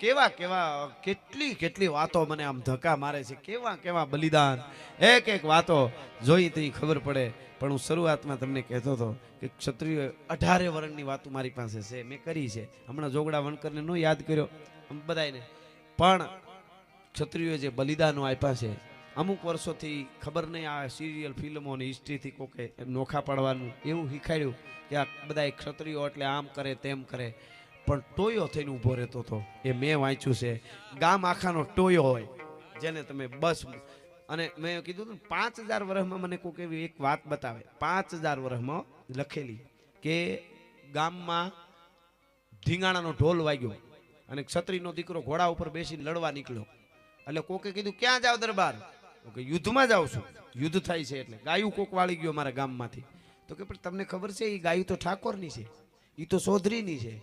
કેવા કેવા કેટલી કેટલી વાતો મને આમ ધક્કા મારે છે, કેવા કેવા બલિદાન, એક એક વાતો જોઈ તો ખબર પડે. પણ હું શરૂઆતમાં તમને કહેતો હતો કે ક્ષત્રિય 18 વર્ષની વાતો મારી પાસે છે, મેં કરી છે. હમણાં જોગડા વણકરને નો યાદ કર્યો બધાને, પણ ક્ષત્રિયોએ જે બલિદાનો આપ્યા છે અમુક વર્ષોથી ખબર નહીં આ સિરિયલ ફિલ્મો અને હિસ્ટ્રીથી કોકે નોખા પાડવાનું એવું શીખાડ્યું કે આ બધા ક્ષત્રિયો એટલે આમ કરે તેમ કરે, પણ ટોયો થઈને ઊભો રહેતો હતો. એ મેં વાંચ્યું છે. ગામ આખાનો ટોયો હોય જેને તમે બસ, અને મેં કીધું હતું 5000 વર્ષમાં મને કોઈક એવી એક વાત બતાવે 5000 વર્ષમાં લખેલી કે ગામમાં ધીંગાણાનો ઢોલ વાગ્યો અને ક્ષત્રિયનો દીકરો ઘોડા ઉપર બેસીને લડવા નીકળ્યો. એટલે કોકે કીધું ક્યાં જાવ દરબાર? તો કે યુદ્ધમાં જાઉં છું. યુદ્ધ થાય છે એટલે ગાયું કોક વાળી ગયો મારા ગામમાંથી. તો કે પણ તમને ખબર છે એ ગાયું તો ઠાકોરની છે, એ તો ચૌધરીની છે,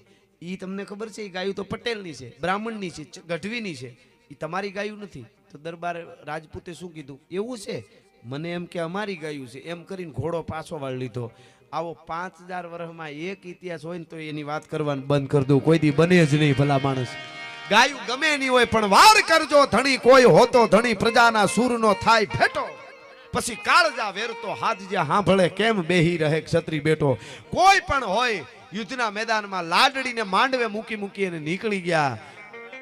એ તમને ખબર છે એ ગાયું તો પટેલની છે, બ્રાહ્મણની છે, ગઢવીની છે, એ તમારી ગાયું નથી. તો દરબાર રાજપૂતે શું કીધું? એવું છે? મને એમ કે અમારી ગાયું છે. એમ કરીને ઘોડો પાછો વાળી લીધો. આવો 5000 વર્ષમાં એક ઇતિહાસ હોય ને તો એની વાત કરવાનું બંધ કરી દઉં. કોઈ દી બને જ નહીં ભલા માણસ. ગાયું ગમે નહીં હોય પણ વાર કરજો ધણી, કોઈ હોતો ધણી પ્રજાના સૂરનો થાય ભેટો. પછી કાળજા વેરતો હાથ જ્યાં સાંભળે કેમ બેહી રહે ક્ષત્રિય બેટો. કોઈ પણ હોય યુદ્ધના મેદાનમાં લાડડીને માંડવે મૂકી મૂકી અને નીકળી ગયા.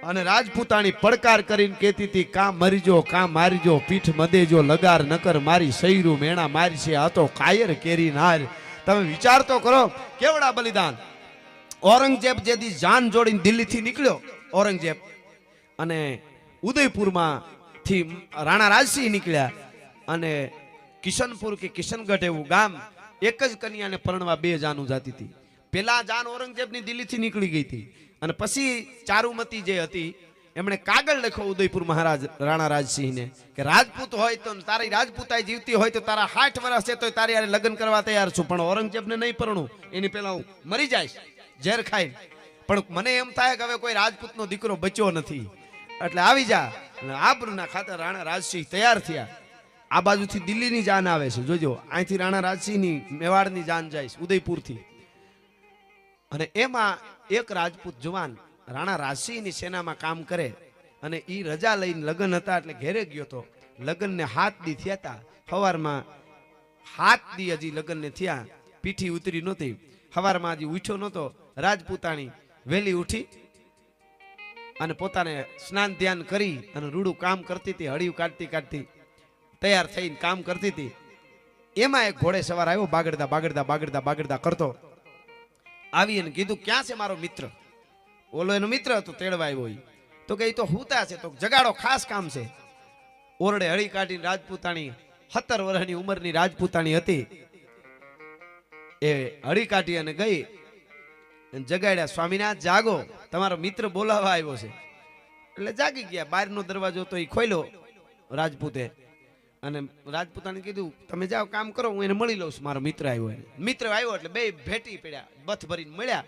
અને રાજપૂતાણી પડકાર કરીને કહેતી હતી કાં મરીજો કાં મારીજો, પીઠ મદેજો લગાર નકર મારી સૈરું મેણા મારી છે. આ તો કાયર કેરી નાર. તમે વિચાર તો કરો કેવડા બલિદાન. ઔરંગઝેબ જેથી જાન જોડીને દિલ્હીથી નીકળ્યો ઔરંગઝેબ, અને ઉદયપુરમાં થી રાણા રાજસિંહ નીકળ્યા, અને કિશનપુર કે કિશનગઢ એવું ગામ, એક જ કન્યાને પરણવા 2 જાનું જાતી હતી. પેલા જાન ઔરંગઝેબની દિલ્હીથી નીકળી ગઈ હતી, અને પછી ચારુમતી જે હતી એમણે કાગળ લખ્યો ઉદયપુર મહારાજ રાણા રાજસિંહને કે રાજપૂત હોય તો તારી રાજપૂતાઈ જીવતી હોય તો તારા 60 વર્ષ છે તો તારી યારે લગ્ન કરવા તૈયાર છું, પણ ઔરંગઝેબને નહીં પરણું, એની પહેલા હું મરી જઈશ ઝેર ખાઈ. પણ મને એમ થાય કે હવે કોઈ રાજપૂતનો દીકરો બચ્યો નથી, એટલે આવી જા. આબરૂના ખાતર રાણા રાજસિંહ તૈયાર થયા. આ બાજુથી દિલ્હીની જાન આવે છે, જોજો અહીંથી રાણા રાજસિંહની મેવાડની જાન જાય છે ઉદયપુરથી. અને એમાં એક રાજપૂત જવાન રાણા રાજસિંહની સેનામાં કામ કરે, અને એ રજા લઈને લગ્ન હતા એટલે ઘેરે ગયો તો. લગ્નને 7 દી થયા હતા. સવારમાં 7 દી હજી લગ્નને થયા, પીઠી ઉતરી નહોતી. સવારમાં હજી ઉઠ્યો નહોતો. રાજપૂતાણી વહેલી ઉઠી અને પોતાને સ્નાન ધ્યાન કરી અને રૂડું કામ કરતી હતી, હળિયું કાઢતી કાઢતી તૈયાર થઈને કામ કરતી હતી. એમાં એક ઘોડે સવાર આવ્યો, બાગડતા બાગડતા બાગડતા બાગડતા કરતો આવી અને કીધું ક્યાં છે મારો મિત્ર? ઓલો એનો મિત્ર હતો, તેડવા આવ્યો. તો કે એ તો હુતા છે, તો જગાડો ખાસ કામ છે. ઓરડે હળી કાઢીને રાજપૂતાણી 17 વર્ષની ઉંમરની રાજપૂતાણી હતી, એ હળી કાઢી અને ગઈ જગાડ્યા. સ્વામિનાથ જાગો, તમારો મિત્ર બોલાવવા આવ્યો છે. એટલે જાગી ગયા. બહારનો દરવાજો તો એ ખોલ્યો રાજપૂતે, અને રાજપૂતાને કીધું તમે જાઓ કામ કરો, હું એને મળી લઉં છું, મારો મિત્ર આવ્યો. મિત્ર આવ્યો એટલે 2 ભેટી પડ્યા, બથ ભરીને મળ્યા.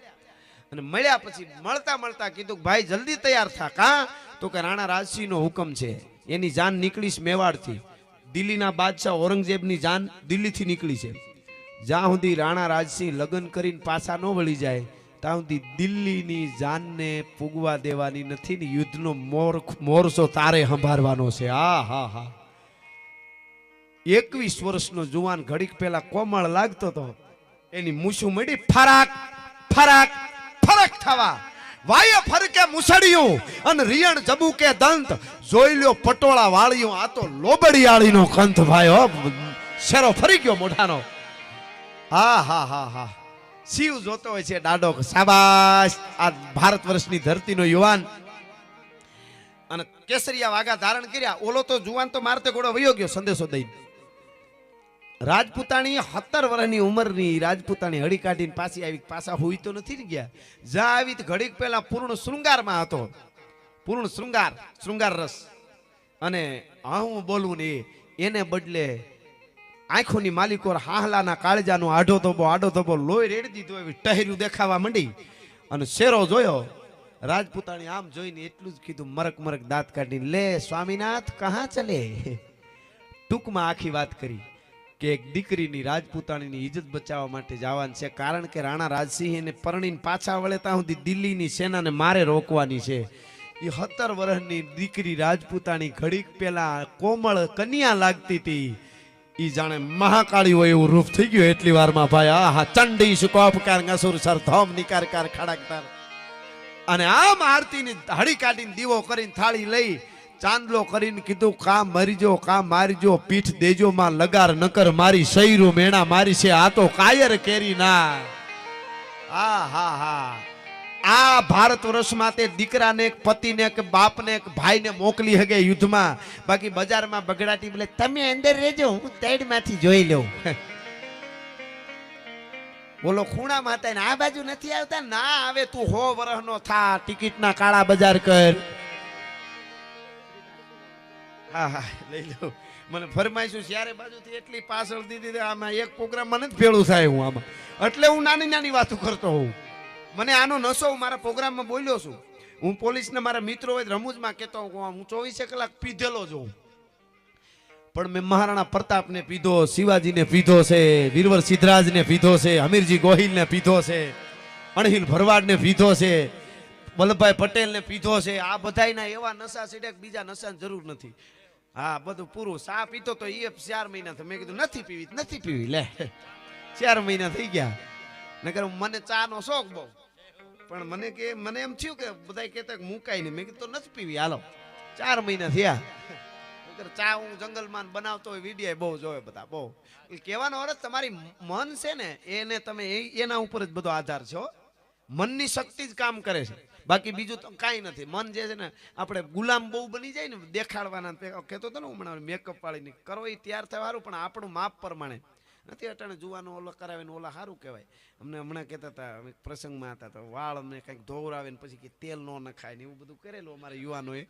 અને મળ્યા પછી મળતા મળતા કીધું ભાઈ જલ્દી તૈયાર થા. કાં? તો કે રાણા રાજસિંહનો હુકમ છે, એની જાન નીકળીશ મેવાડથી. દિલ્હીના બાદશાહ ઔરંગઝેબની જાન દિલ્હીથી નીકળી છે. જ્યાં સુધી રાણા રાજસિંહ લગ્ન કરીને પાછા ન વળી જાય ત્યાં સુધી દિલ્હીની જાનને પૂગવા દેવાની નથી ને યુદ્ધનો મોરસો તારે સંભાળવાનો છે. હા હા હા. 21 વર્ષનો જુવાન ઘડીક પહેલા કોમળ લાગતો હતો, એની મૂછું મળી ફરાક ફરાક ફરક થવા. વાય ફરકે મુસડિયું અને રિયણ જબુકે દંત, જોઈ લ્યો પટોળા વાળ્યું. આ તો લોબડિયાળીનો કંથ ભાઈ હો, શેરો ફરી ગયો મોઢાનો. હા હા હા હા. શિવ જોતો હોય છે ડાડો. શાબાશ, આ ભારત વર્ષની ધરતીનો યુવાન. અને કેસરિયા વાઘા ધારણ કર્યા. ઓલો તો જુવાન તો મારતે ઘોડો વયો ગયો સંદેશો દઈને. રાજપૂતાણી 17 વર્ષની ઉંમરની રાજપૂતાણી હળી કાઢીને પાછી આવી. પાછા હુઈ તો નથી ગયા. જ્યાં આવી ઘડીક પહેલા પૂર્ણ શૃંગારમાં હતો, પૂર્ણ શૃંગાર, શૃંગાર રસ. અને હું બોલું ને એને બદલે આંખોની માલિકો હાહલાના કાળજાનો આડો ધોબો લોહી રેડી દીધો એવી ટહેર્યું દેખાવા માંડી. અને શેરો જોયો. રાજપૂતાણી આમ જોઈને એટલું જ કીધું મરક મરક દાંત કાઢીને, લે સ્વામિનાથ કહા ચલે. ટૂંકમાં આખી વાત કરી કે એક દીકરીની રાજપૂતાણીની ઇજ્જત બચાવવા માટે જવાનું છે, કારણ કે રાણા રાજસિંહ એને પરણીને પાછા વળે ત્યાં સુધી દિલ્હીની સેનાને મારે રોકવાની છે. એ 17 વર્ષની દીકરી રાજપૂતાની ઘડીક પેલા કોમળ કન્યા લાગતી હતી, ઈ જાણે મહાકાળી હોય એવું રૂપ થઈ ગયું એટલી વારમાં ભાઈ. આહા, ચંડી સુકોપકાર ગસુર સર ધોમ નિકારકાર ખડકતાર. અને આમ આરતીની હળી કાઢીને દીવો કરીને થાળી લઈ ચાંદલો કરીને કીધું, કામ મરીજો કામ મારીજો, પીઠ દેજો માં લગાર નકર મારી શૈરું મેણા મારી છે આ તો કાયર કેરી ના. આ હા હા, આ ભારત વર્ષમાં તે દીકરાને એક પતિને એક બાપને એક ભાઈને મોકલી હગે યુદ્ધમાં, બાકી બજારમાં બગડાટી બોલે તમે અંદર રહેજો હું સાઈડમાંથી જોઈ લઉં. બોલો ખૂણામાં હતા ને આ બાજુ નથી આવતા, ના આવે તું 100 વર્ષનો થા, ટિકિટના કાળા બજાર કર. હા હા લઈ લો. મને ફરમાઈશું ચારે બાજુથી એટલી પાછળ દીધી, આમાં એક પ્રોગ્રામમાં નથી ભેળું થાય હું આમાં, એટલે હું નાની નાની વાતો કરતો હોઉં. મને આનો નશો હું મારા પ્રોગ્રામમાં બોલ્યો છું. હું પોલીસને મારા મિત્રો હોય રમૂજમાં કહેતો હું 24 કલાક પીધેલો જોઉં, પણ મેં મહારાણા પ્રતાપને પીધો, શિવાજીને પીધો છે, વીરવર સિદ્ધરાજને પીધો છે, હમીરજી ગોહિલને પીધો છે, અણહિલ ભરવાડને પીધો છે, વલ્લભભાઈ પટેલને પીધો છે. આ બધાયના એવા નશા છે કે બીજા નશાની જરૂર નથી. હા બધું પૂરું. સા પીતો તો એ 4 મહિના થઈ. મેં કીધું નથી પીવી લે 4 મહિના થઈ ગયા. નકર મને ચા નો શોખ બહુ, પણ મને એમ થયું કે બધા કહેતા મુકાય નહીં. મેં કીધું નથી પીવી હાલો. 4 મહિના થયા. ચા હું જંગલમાં બનાવતો હોય વિડીયો બહુ જોવે બધા બહુ. કહેવાનો અર્થ તમારી મન છે ને એને તમે એના ઉપર જ બધો આધાર છે. મનની શક્તિ જ કામ કરે છે, બાકી બીજું તો કાંઈ નથી. મન જે છે ને આપણે ગુલામ બહુ બની જાય ને દેખાડવાના. કહેતો હતો ને હું હમણાં મેકઅપ વાળીને કરો એ તૈયાર થાય સારું, પણ આપણું માપ પ્રમાણે નથી. અટાણે જુવાનો ઓલો કરાવે ને ઓલા સારું કહેવાય. અમને હમણાં કહેતા હતા અમે પ્રસંગમાં હતા તો વાળ અમને કંઈક ધોવરાવે ને પછી કે તેલ ન નખાય ને એવું બધું કરેલું અમારે યુવાનોએ.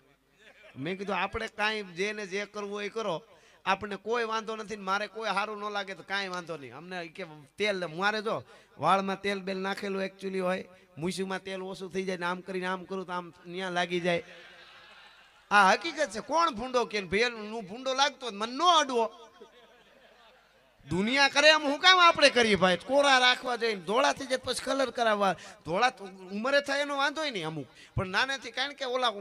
મેં કીધું આપણે કાંઈ જેને જે કરવું એ કરો, આપણને કોઈ વાંધો નથી. મારે કોઈ સારું ન લાગે તો કાંઈ વાંધો નહીં. અમને કે તેલ મારે જો વાળમાં તેલ બેલ નાખેલું એકચ્યુઅલી હોય, મૂછીમાં તેલ ઓછું થઈ જાય ને આમ કરીને આમ કરું તો આમ ત્યાં લાગી જાય. આ હકીકત છે. કોણ ભૂંડો કે ભેલનું ભૂંડો લાગતો મને ન અડવો. દુનિયા કરે એમ હું કામ આપણે કરીએ ભાઈ? કોરા રાખવા જઈને ધોળા થઈ જાય પછી કલર કરાવવા. ધોળા ઉંમરે થાય એનો વાંધો નહીં અમુક, પણ નાનેથી કારણ કે ઓલા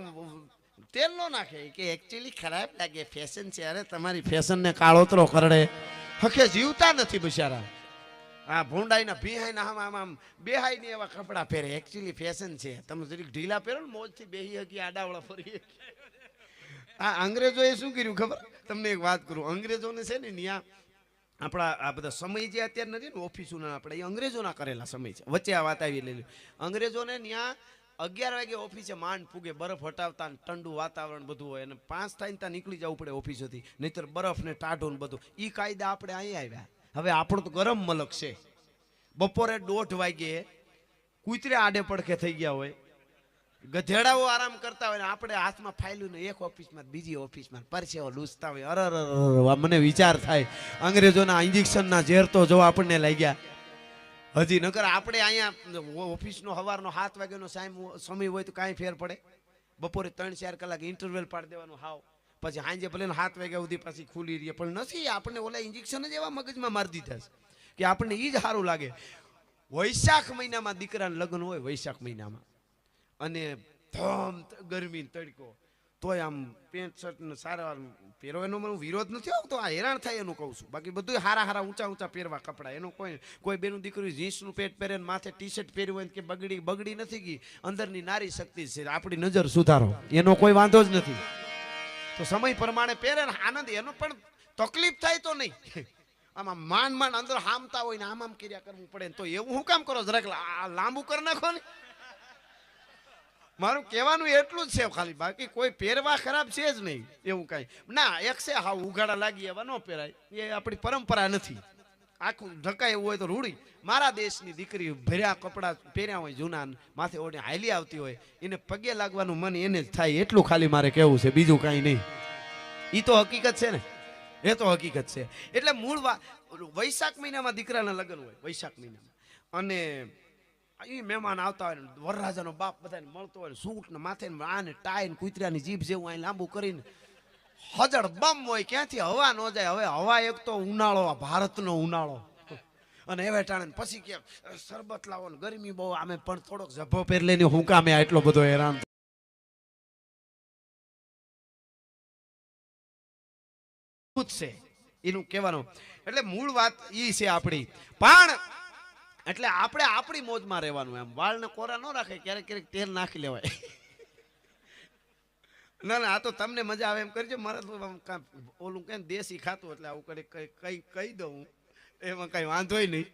તેલ નો નાખે કે એકચ્યુઅલી ખરાબ લાગે, ફેશન છે. અરે તમારી ફેશનને કાળોતરો કરડે, હકે જીવતા નથી બિચારા. આ ભૂંડાઈના બિહાઈના આમ બેહાઈને એવા કપડાં પહેરે, એકચ્યુઅલી ફેશન છે. તમે જરીક ઢીલા પહેરો ને મોજથી બેહી હકી આડાવડા ફરી. આ અંગ્રેજોએ શું કર્યું ખબર? તમને એક વાત કરું. અંગ્રેજોને છે ને ત્યાં આપણા આ બધા સમય જે અત્યારે નથી ને ઓફિસોના, આપણે એ અંગ્રેજોના કરેલા સમય છે. વચ્ચે આ વાત આવી લેલી. અંગ્રેજોને ત્યાં 11 વાગે ઓફિસે માંડ પૂગે, બરફ હટાવતા ને ઠંડુ વાતાવરણ બધું હોય, અને 5 થાય ને ત્યાં નીકળી જવું પડે ઓફિસેથી, નહીતર બરફ ને ટાઢું ને બધું. એ કાયદા આપણે અહીં આવ્યા. હવે આપણું તો ગરમ મલક છે. બપોરે 1:30 વાગે કૂતરે આડે પડખે થઈ ગયા હોય, ગધેડાઓ આરામ કરતા હોય ને આપણે હાથમાં ફાઇલું ને એક ઓફિસમાં બીજી ઓફિસમાં પરસેવો લૂસતા હોય. અરર મને વિચાર થાય અંગ્રેજોના ઇન્જેક્શનના ઝેર તો જો આપણને લાગ્યા હજી. નકર આપણે અહીંયા ઓફિસનો સવારનો 7 વાગ્યાનો સમય હોય તો કાંઈ ફેર પડે? બપોરે 3-4 કલાક ઇન્ટરવેલ પાડી દેવાનું હાવ, પછી સાંજે ભલે 7 વાગ્યા સુધી પાછી ખુલી રહીએ. પણ નથી, આપણે ઓલા ઇન્જેક્શન જ એવા મગજમાં મારી દીધા છે કે આપણને એ જ સારું લાગે. વૈશાખ મહિનામાં દીકરાના લગ્ન હોય, વૈશાખ મહિનામાં, અને ધમ ગરમી તડકો, તોય આમ પેન્ટ શર્ટ ને સારા પહેરો. એનો મને વિરોધ નથી આવતો, આ હેરાન થાય એનું કહું છું. બાકી બધું હારા ઊંચા પહેરવા કપડા. એનું કોઈ બેનું દીકરી જીન્સનું પેન્ટ પહેરે માથે ટી શર્ટ પહેર્યું હોય કે બગડી નથી ગઈ, અંદરની નારી શક્તિ છે, આપણી નજર સુધારો, એનો કોઈ વાંધો જ નથી. તો સમય પ્રમાણે પહેરે ને આનંદ, એનો પણ તકલીફ થાય તો નહીં. આમાં માંડ અંદર હામતા હોય ને આમ કર્યા કરવું પડે તો એવું હું કામ કરો? જરાક લાંબુ કરી નાખો ને. મારું કહેવાનું એટલું જ છે ખાલી, બાકી કોઈ પહેરવા ખરાબ છે જ નહીં એવું કાંઈ ના. એક છે હા ઉઘાડા લાગી એવા ન પહેરાય, એ આપણી પરંપરા નથી. આખું ઢકાય એવું હોય તો રૂડી. મારા દેશની દીકરી ભર્યા કપડાં પહેર્યા હોય જૂના, માથે ઓઢી હાલી આવતી હોય, એને પગે લાગવાનું મન એને જ થાય. એટલું ખાલી મારે કહેવું છે, બીજું કાંઈ નહીં. એ તો હકીકત છે ને, એ તો હકીકત છે. એટલે મૂળ વૈશાખ મહિનામાં દીકરાના લગ્ન હોય, વૈશાખ મહિનામાં. અને એ મહેમાન આવતા હોય ને વરરાજાનો બાપ બધાને મળતો હોય, સૂટ ને માથે આને ટાઈ ને કૂતરાની જીભ જેવું અહીં લાંબુ કરીને હજળ બમ હોય, ક્યાંથી હવા ન જાય. હવે હવા એક તો ઉનાળો, ભારતનો ઉનાળો, અને હવે ટાણે પછી કે શરબત લાવો ને ગરમી બહુ, આમે પણ થોડોક ઝભ્ભો પહેર લઈને હું કામે એટલો બધો હેરાન છે એનું કહેવાનું. એટલે મૂળ વાત ઈ છે આપણી. પણ એટલે આપણે આપણી મોજમાં રહેવાનું. એમ વાળને કોરા ન રાખે, ક્યારેક ક્યારેક તેલ નાખી લેવાય. ના ના, આ તો તમને મજા આવે એમ કરજો. મારે તો ઓલું કે દેશી ખાતું એટલે આવું કઈ કહી દઉં, એમાં કઈ વાંધોય નહીં.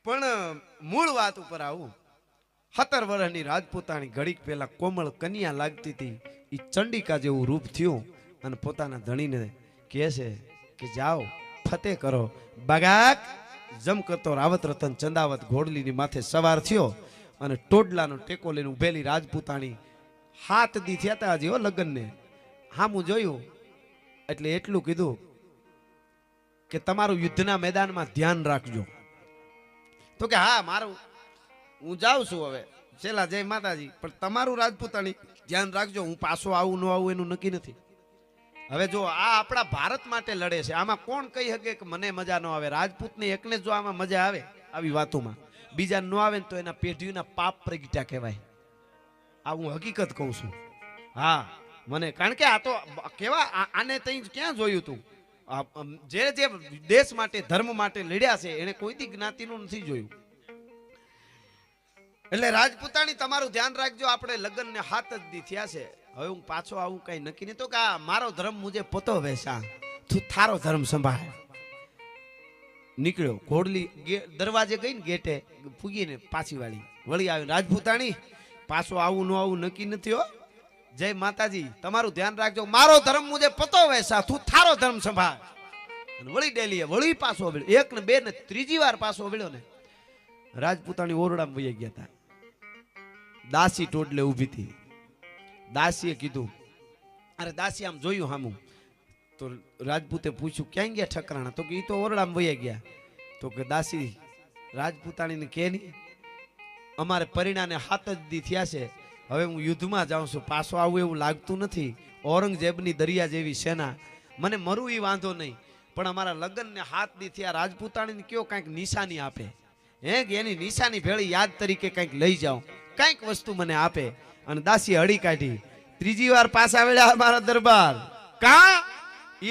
પણ મૂળ વાત ઉપર આવું. 17 વર્ષની રાજપૂતાણી ઘડીક પહેલા કોમળ કન્યા લાગતી હતી, એ ચંડિકા જેવું રૂપ થયું અને પોતાના ધણીને કહે છે કે જાઓ ફતેહ કરો. બગાક જમ કરતો રાવત રતન ચંદાવત ઘોડલીની માથે સવાર થયો અને ટોડલાનો ટેકો લઈને ઉભેલી રાજપૂતાણી 7 દી થયા હતા હજી લગ્નને. હામું જોયું એટલે એટલું કીધું કે તમારું યુદ્ધના મેદાનમાં ધ્યાન રાખજો. તો કે હા મારું, હું જાઉં છું હવે છેલ્લા જય માતાજી, પણ તમારું રાજપૂતાણી ધ્યાન રાખજો. હું પાછો આવું ન આવું એનું નક્કી નથી. હવે જો આ આપણા ભારત માટે લડે છે, આમાં કોણ કહી શકે કે મને મજા ન આવે? રાજપૂતને એકને જો આમાં મજા આવે આવી વાતોમાં, બીજા ન આવે ને તો એના પેઢીઓના પાપ પ્રગટ્યા કહેવાય. આ હું હકીકત કહું છું. હા મને, કારણ કે આ તો કેવા આને તઈ ક્યાં જોયું તું? જે જે દેશ માટે ધર્મ માટે લડ્યા છે એને કોઈ દી જ્ઞાતિનું નથી જોયું. એટલે રાજપૂતાણી તમારું ધ્યાન રાખજો. આપણે લગ્ન ને 7 જ દી થયા છે, હવે હું પાછો આવું કઈ નક્કી નહીં. તો કે મારો ધર્મ મુજે પતો વેસા, તું થારો ધર્મ સંભાળ. નીકળ્યો ઘોડલી દરવાજે ગઈ ને ગેટે પૂગીને પાછી વાળી વળી આવી. રાજપૂતાણી પાછો આવું ન આવું નક્કી નથી હો. જય માતાજી, તમારું ધ્યાન રાખજો. મારો ધર્મ મુજે પતો વેસા, તું થારો ધર્મ સંભાળ. અને વળી ડેલીએ વળી પાછો વળ્યો. 1 ને 2 ને 3જી વાર પાછો વળ્યો ને રાજપૂતાણી ઓરડામાં વહી ગયા હતા. દાસી ટોડલે ઊભી હતી. દાસીએ કીધું, અરે દાસી આમ જોયું હામું. તો રાજપૂતે પૂછ્યું ક્યાં ગયા ઠકરાણા? તો કે ઈ તો ઓરડામાં વહી ગયા. તો કે દાસી રાજપૂતાણીને કે નહીં, અમારે પરિણાને 7 જ દી થયા છે, હવે હું યુદ્ધમાં જાઉં છું, પાછો આવું એવું લાગતું નથી. ઔરંગઝેબની દરિયા જેવી સેના, મને મરું એ વાંધો નહીં, પણ અમારા લગ્નને 7 દી થયા. રાજપૂતાણીને કયો કંઈક નિશાની આપે, હે કે એની નિશાની ભેળી યાદ તરીકે કંઈક લઈ જાઉં, કંઈક વસ્તુ મને આપે. અને દાસી હળી કાઢી. 3જી વાર પાછા વળ્યા મારા દરબાર. કા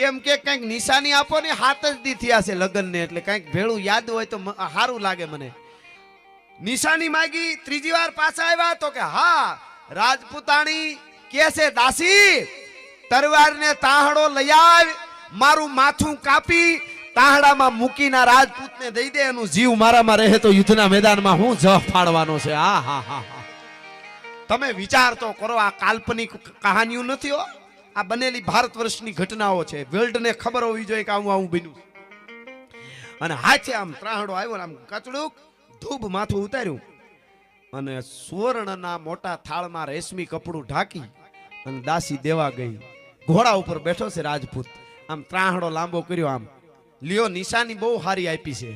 એમ કે કંઈક નિશાની આપો ને, 7 જ દી થયા છે લગ્નને, એટલે કંઈક ભેળું યાદ હોય તો સારું લાગે મને. નિશાની માંગી. 3જી વાર પાછા આવ્યા. તો કે હા. રાજપૂતાણી કે છે દાસી તરવારને તાહડો લઈ આવ, મારું માથું કાપી તાહડામાં મૂકીના રાજપૂતને દઈ દે, એનું જીવ મારામાં રહે તો યુદ્ધના મેદાનમાં હું જહ ફાડવાનો છે. હા હા હા હા, તમે વિચાર તો કરો. આ કાલ્પનિક કહાનીઓ નથી હો, આ બનેલી ભારત વર્ષની ઘટનાઓ છે. વર્લ્ડને ખબર હોવી જોઈએ કે આવું આવું બન્યું. અને હાથે આમ ત્રાહડો આવ્યો, આમ કચડુક ધૂબ માથું ઉતાર્યું અને સુવર્ણના મોટા થાળમાં રેશમી કપડું ઢાંકી અને દાસી દેવા ગઈ. ઘોડા ઉપર બેઠો છે રાજપૂત, આમ ત્રાહડો લાંબો કર્યો. આમ લ્યો, નિશાની બહુ સારી આપી છે.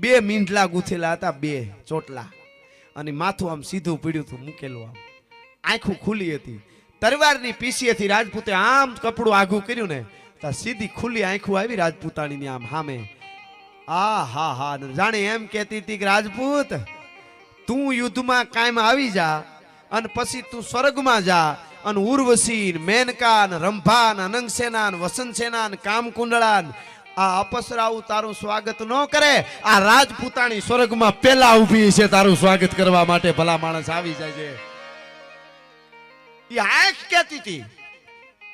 2 મીંઢલા ગૂંથેલા હતા, 2 ચોટલા, અને માથું આમ સીધું પીડ્યું હતું મૂકેલું. આમ આંખું ખુલ્લી હતી. તરવારની પીસીએથી રાજપૂતે આમ કપડું આઘું કર્યું ને તો સીધી ખુલ્લી આંખું આવી રાજપૂતાણીની આમ સામે. આ હા હા, જાણે એમ કહેતી હતી કે રાજપૂત તું યુદ્ધમાં કાયમ આવી જા અને પછી તું સ્વર્ગમાં જા અને ઉર્વશી, મેનકા, રંભા, અનંગસેના, વસંતસેના, કામકુંડળા, આ અપસરાઓ તારું સ્વાગત ન કરે. આ રાજપૂતાણી સ્વર્ગમાં પેલા ઊભી છે તારું સ્વાગત કરવા માટે. ભલા માણસ આવી જાય છે. એ આંખ કહેતી હતી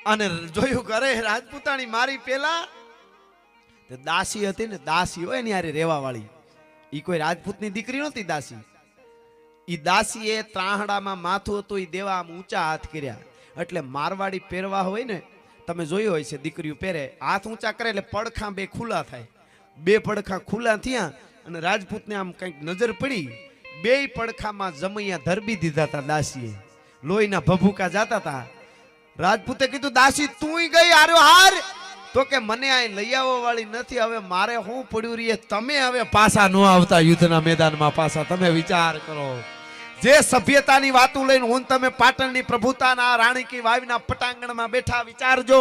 અને જોયું કરે રાજપૂતાણી મારી પેલા. દાસી હતી ને, દાસી હોય ને યારે રેવા વાળી, ઈ કોઈ રાજપૂતની દીકરી નહોતી દાસી. ઈ દાસીએ ત્રાહડામાં માથું હતું ઈ દેવા આમ ઊંચા હાથ કર્યા. એટલે મારવાડી પહેરવા હોય ને, તમે જોયું હોય છે દીકરીઓ પહેરે, હાથ ઊંચા કરે એટલે પડખા 2 ખુલ્લા થાય. 2 પડખા ખુલ્લા થયા અને રાજપૂતને આમ કંઈક નજર પડી. 2 પડખામાં જમૈયા ધરબી દીધા હતા દાસીએ, લોહીના ભભૂકા જાતા હતા. રાજપૂતે કીધું દાસી તું ગઈ આર્યો હાર? તો કે મને આ લઈ આવવા વાળી નથી, હવે મારે હું પડ્યું રહીએ, તમે હવે પાછા ન આવતા યુદ્ધના મેદાનમાં પાછા. તમે વિચાર કરો, જે સભ્યતાની વાતો લઈને હું તમે પાટણની પ્રભુતાના રાણી કી વાવના પટાંગણમાં બેઠા. વિચારજો,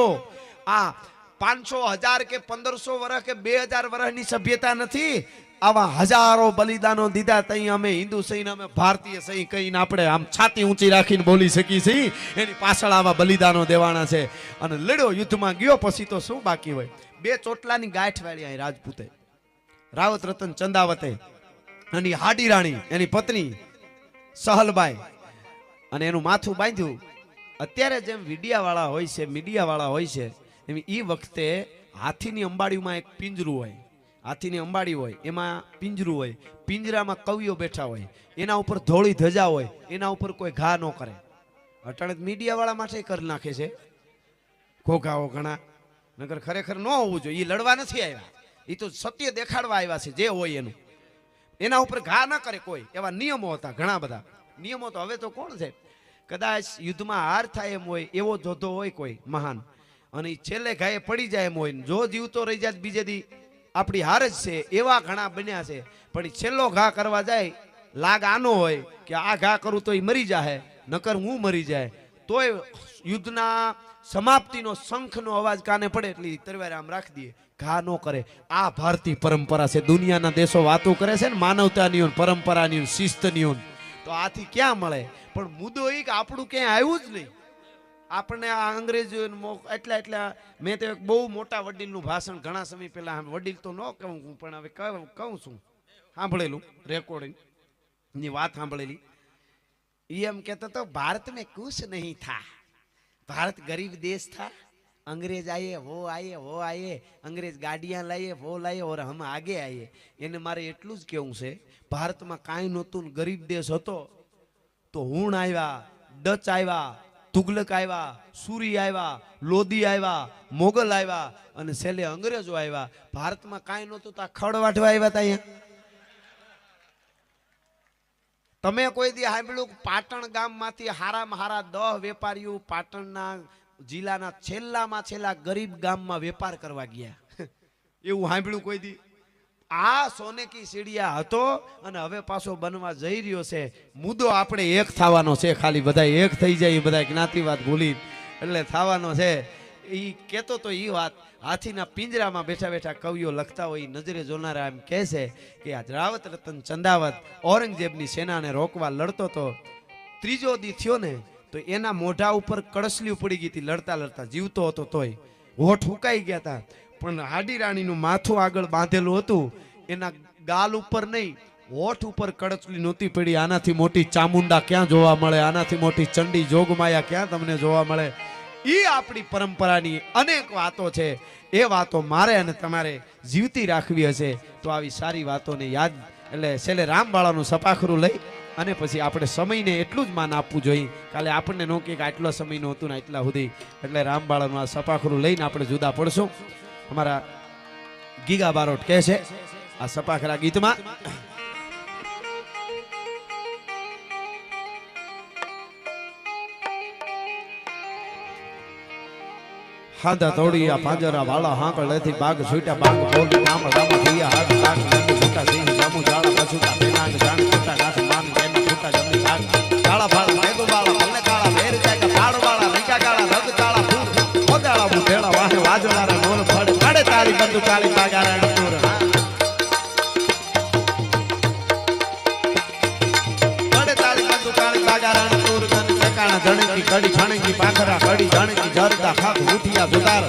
આ 500, 1000 કે 1500 વર્ષ કે 2000 વર્ષની સભ્યતા નથી. આવા હજારો બલિદાનો દીધા. તઈ અમે હિન્દુ સહી, અમે ભારતીય સહી કહીને આપણે આમ છાતી ઊંચી રાખીને બોલી શકીએ છીએ. એની પાછળ આવા બલિદાનો દેવાના છે. અને લડ્યો, યુદ્ધમાં ગયો, પછી તો શું બાકી હોય? બે ચોટલાની ગાંઠ વાળી અહીં રાજપૂતે રાવત રતન ચંદાવતે અને હાડી રાણી એની પત્ની સહલબાઈ અને એનું માથું બાંધ્યું. અત્યારે જેમ મીડિયાવાળા હોય છે એમ એ વખતે હાથીની અંબાડીમાં એક પિંજરું હોય, હાથીની અંબાડી હોય એમાં પિંજરું હોય, પિંજરામાં કવિઓ બેઠા હોય, એના ઉપર ધોળી ધજા હોય, એના ઉપર કોઈ ઘા ન કરે. અટાણે મીડિયાવાળા માટે કરી નાખે છે ઘોઘાઓ ઘણા, નકર ખરેખર ન હોવું જોઈએ. એ લડવા નથી આવ્યા, એ તો સત્ય દેખાડવા આવ્યા છે. જે હોય એનું એના ઉપર ઘા ન કરે કોઈ, એવા નિયમો હતા ઘણા બધા નિયમો. તો હવે તો કોણ છે, કદાચ યુદ્ધમાં હાર થાય એમ હોય એવો જોધો હોય કોઈ મહાન, અને છેલ્લે ઘાયે પડી જાય એમ હોય, જો જીવતો રહી જાય બીજે દી આપણી હાર જ છે, એવા ઘણા બન્યા છે. પણ છેલ્લો ઘા કરવા જાય લાગ આનો હોય કે આ ઘા કરું તો એ મરી જાય, નકર હું મરી જાય. તોય યુદ્ધના સમાપ્તિનો શંખનો અવાજ કાને પડે એટલે તરવારે આમ રાખી દઈએ, ઘા ન કરે. આ ભારતીય પરંપરા છે. દુનિયાના દેશો વાતો કરે છે ને માનવતાની પરંપરાની શિસ્તની, તો આથી ક્યાં મળે. પણ મુદ્દો એ કે આપણું ક્યાંય આવ્યું જ નહીં. આપણને આ અંગ્રેજ એટલા મેં તો એક બહુ મોટા વડીલનું ભાષણ ઘણા સમય પહેલા, વડીલ તો ન કહું પણ હવે કહું છું, સાંભળેલું રેકોર્ડિંગ ની વાત સાંભળેલી. એ એમ કહેતો તો ભારત મેં કુછ નહીં થા, भारत गरीब देश था, अंग्रेज आए वो आए, अंग्रेज गाड़ियां लाए वो लाए और हम आगे आए. એને મારે એટલું જ કહેવું છે, ભારતમાં કાંઈ નહોતું, ગરીબ દેશ હતો તો હુણ આવ્યા, ડચ આવ્યા, તુગલક આવ્યા, સુરી આવ્યા, લોધી આવ્યા, મોગલ આવ્યા અને છેલ્લે અંગ્રેજો આવ્યા. ભારતમાં કાંઈ નહોતું તો આ ખડ વાઢવા આવ્યા હતા અહીંયા. તમે કોઈ દી સાંભળ્યું પાટણ ગામમાંથી હારામાં હારા 10 વેપારીઓ પાટણના જિલ્લાના છેલ્લામાં છેલ્લા ગરીબ ગામમાં વેપાર કરવા ગયા? એવું સાંભળ્યું કોઈ દી? આ સોને કી સીડિયા હતો અને હવે પાછો બનવા જઈ રહ્યો છે. મુદ્દો આપણે એક થવાનો છે, ખાલી બધા એક થઈ જાય, બધા જ્ઞાતિવાદ ભૂલી એટલે થવાનો છે. એ કહેતો તો એ વાત હાથીના પિંજરામાં બેઠા બેઠા કવિઓ લખતા હોય, નજરે જોનારા એમ કહે છે કે આ રાવત રતન ચંદાવત ઔરંગઝેબની સેનાને રોકવા લડતો તો ત્રીજો દી થયો ને તો એના મોઢા ઉપર કળસલી પડી ગઈ હતી. લડતા લડતા જીવતો હતો તોય હોઠ ફૂંકાઈ ગયા હતા, પણ હાડી રાણીનું માથું આગળ બાંધેલું હતું, એના ગાલ ઉપર નહીં હોઠ ઉપર કળસલી નહોતી પડી. આનાથી મોટી ચામુંડા ક્યાં જોવા મળે, આનાથી મોટી ચંડી જોગમાયા ક્યાં તમને જોવા મળે. એ આપણી પરંપરાની અનેક વાતો છે. એ વાતો મારે અને તમારે જીવતી રાખવી હશે તો આવી સારી વાતોને યાદ એટલે છેલ્લે રામબાળાનું સપાખરું લઈ અને પછી આપણે સમયને એટલું જ માન આપવું જોઈએ. કાલે આપણને નો કે આટલો સમય નહોતું ને આટલા સુધી, એટલે રામબાળાનું આ સપાખરું લઈને આપણે જુદા પડશું. અમારા ગીગા બારોટ કહે છે આ સપાખરા ગીતમાં, હાદા તોડિયા પાંજરા વાળા હાંકળ લેથી બાગ છૂટ્યા બાગ બોલી નામ રામ થયા હાથ બાગ નામ છૂટા સિંહ જામુ જાળા પછુટા પેનાગ જાણ છૂટા ગાસ માન કેન છૂટા જમની બાગ કાળા ફાળ મેગો વાળા પલ્લે કાળા વેર જાય પાડ વાળા રીકા કાળા રગ કાળા ફૂલ ઓદાળા મુઢેળા વાહે વાજવાળા નોર ફડ કાડે તાળી બંદુ કાળી બાગારા ટૂર કાડે તાળી બંદુ કાળી બાગારા ટૂર કન ઠેકાણા જણકી કડી છણકી પાખરા કડી જણકી જરદા ખાક ઉઠિયા જુતાર